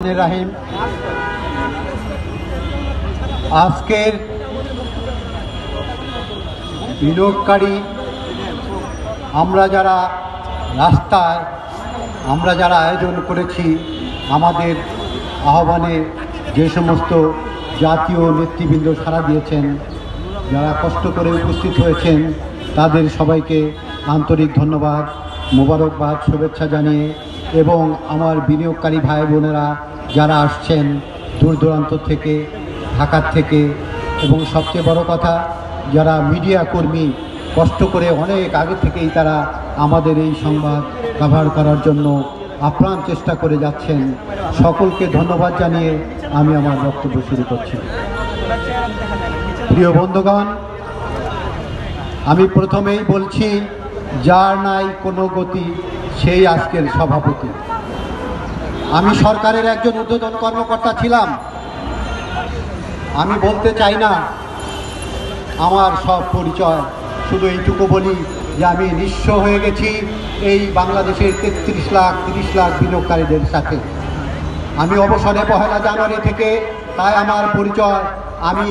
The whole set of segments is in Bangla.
রাহিম আজকের বিনিয়োগকারী আমরা যারা রাস্তায় আমরা যারা আয়োজন করেছি আমাদের আহ্বানে যে সমস্ত জাতীয় নেতৃবৃন্দ সাড়া দিয়েছেন, যারা কষ্ট করে উপস্থিত হয়েছেন তাদের সবাইকে আন্তরিক ধন্যবাদ, মোবারকবাদ, শুভেচ্ছা জানিয়ে এবং আমার বিনিয়োগকারী ভাই বোনেরা যারা আসছেন দূর দূরান্ত থেকে, ঢাকার থেকে, এবং সবচেয়ে বড় কথা যারা মিডিয়া কর্মী কষ্ট করে অনেক আগে থেকেই তারা আমাদের এই সংবাদ কভার করার জন্য আপ্রাণ চেষ্টা করে যাচ্ছেন, সকলকে ধন্যবাদ জানিয়ে আমি আমার বক্তব্য শুরু করছি। প্রিয় বন্ধুগণ, আমি প্রথমেই বলছি, যার নাই কোনো গতি সেই আজকের সভাপতি। আমি সরকারের একজন ঊর্ধ্বতন কর্মকর্তা ছিলাম। আমি বলতে চাই না আমার সব পরিচয়, শুধু এইটুকু বলি যে আমি নিঃস্ব হয়ে গেছি এই বাংলাদেশের ৩৩ লাখ ৩০ লাখ বিনিয়োগকারীদের সাথে। আমি অবসরে ১ জানুয়ারি থেকে, তাই আমার পরিচয় আমি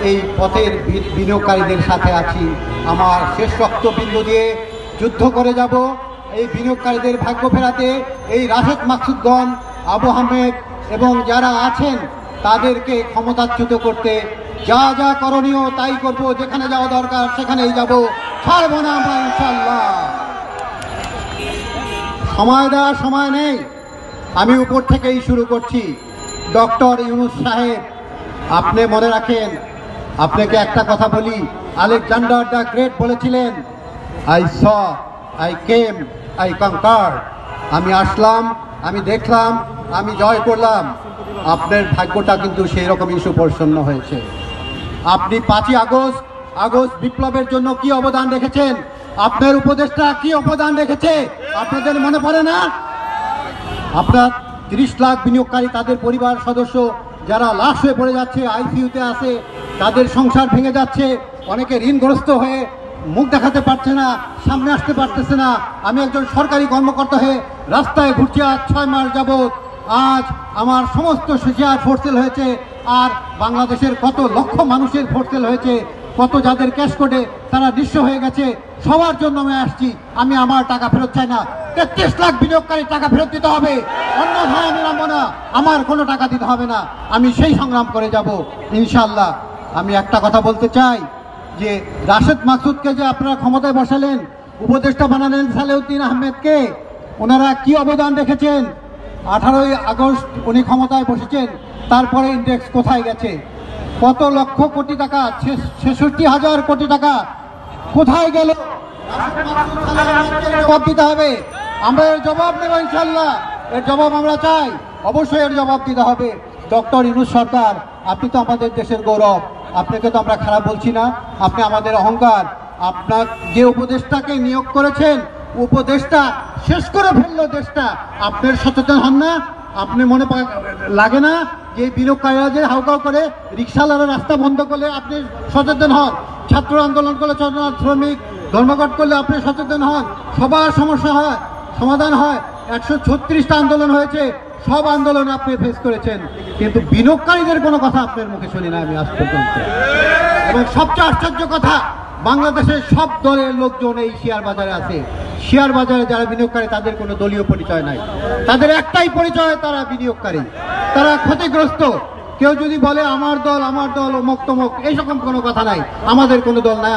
এই পথের বিনিয়োগকারীদের সাথে আছি। আমার শেষ রক্তবিন্দু দিয়ে যুদ্ধ করে যাব এই বিনিয়োগকারীদের ভাগ্য ফেরাতে। এই রাশেদ মাকসুদগণ, আবু আহমেদ এবং যারা আছেন তাদেরকে ক্ষমতাচ্যুত করতে যা যা করণীয় তাই করব, যেখানে যাওয়া দরকার সেখানেই যাব, ছাড়ব না আমরা ইনশাআল্লাহ। সময় দেওয়ার সময় নেই, আমি উপর থেকেই শুরু করছি। ডক্টর ইউনূস সাহেব, আপনি মনে রাখেন, আপনাকে একটা কথা বলি, আলেকজান্ডার দ্য গ্রেট বলেছিলেন, I saw, I came, I conquer. আমি আসলাম, আমি দেখলাম, আমি জয় করলাম। আপনার ভাগ্যটা কিন্তু সেই রকমই সুপ্রসন্ন হয়েছে। আপনি ৫ই আগস্ট বিপ্লবের জন্য কি অবদান রেখেছেন? আপনার উপদেষ্টা কি অবদান রেখেছে আপনাদের মনে পড়ে না? আপনার ৩০ লাখ বিনিয়োগকারী, তাদের পরিবার সদস্য যারা লাশ হয়ে পড়ে যাচ্ছে, আইসিইউতে আছে, তাদের সংসার ভেঙে যাচ্ছে, অনেকে ঋণগ্রস্ত হয়ে মুখ দেখাতে পারছে না, সামনে আসতে পারতেছে না। আমি একজন সরকারি কর্মকর্তা হয়ে রাস্তায় ঘুরছি আজ ৬ মাস যাবৎ। আজ আমার সমস্ত শেয়ার ফোরসেল হয়েছে, আর বাংলাদেশের কত লক্ষ মানুষের ফোরসেল হয়েছে, কত যাদের ক্যাশ কোডে তারা নিঃস্ব হয়ে গেছে, সবার জন্য আমি আসছি। আমি আমার টাকা ফেরত চাই না। ৩৩ লাখ বিনিয়োগকারী টাকা ফেরত দিতে হবে, অন্যথায় আমি নামবো না, আমার কোনো টাকা দিতে হবে না। আমি সেই সংগ্রাম করে যাব ইনশাআল্লাহ। আমি একটা কথা বলতে চাই যে রাশেদ মাকসুদকে যে আপনারা ক্ষমতায় বসালেন, উপদেষ্টা বানালেন সালেউদ্দিন আহমেদকে, ওনারা কি অবদান রেখেছেন? 18ই আগস্ট উনি ক্ষমতায় বসেছেন, তারপরে ইন্ডেক্স কোথায় গেছে? কত লক্ষ কোটি টাকা, ৬৬,০০০ কোটি টাকা কোথায় গেল? জবাব দিতে হবে। আমরা এর জবাব নেব ইনশাআল্লাহ, এর জবাব আমরা চাই, অবশ্যই এর জবাব দিতে হবে। ডক্টর ইউনূস সরকার, আপনি তো আমাদের দেশের গৌরব, আপনাকে তো আমরা খারাপ বলছি না, আপনি আমাদের অহংকার। আপনার যে উপদেষ্টাকে নিয়োগ করেছেন, উপদেষ্টা শেষ করে ফেললো দেশটা, আপনার সচেতন হন না? আপনি মনে লাগে না যে বিনিয়োগকারীরা যে হাউকাউ করে, রিক্সাওয়ালারা রাস্তা বন্ধ করলে আপনি সচেতন হন, ছাত্র আন্দোলন করলে, শ্রমিক ধর্মঘট করলে আপনি সচেতন হন, সবার সমস্যা হয় সমাধান হয়। ১৩৬টা আন্দোলন হয়েছে, সব আন্দোলন আপনি ফেস করেছেন, কিন্তু বিনিয়োগকারীদের কোনো কথা আপনার মুখে শুনি না আমি আজ পর্যন্ত। এবং সবচেয়ে আশ্চর্য কথা, বাংলাদেশের সব দলের লোকজন এই শেয়ার বাজারে আছে। শেয়ার বাজারে যারা বিনিয়োগকারী তাদের কোনো দলীয় পরিচয় নাই, তাদের একটাই পরিচয়, তারা বিনিয়োগকারী, তারা ক্ষতিগ্রস্ত। কেউ যদি বলে আমার দল অমুক তমুক, এইরকম কোনো কথা নাই, আমাদের কোনো দল নাই।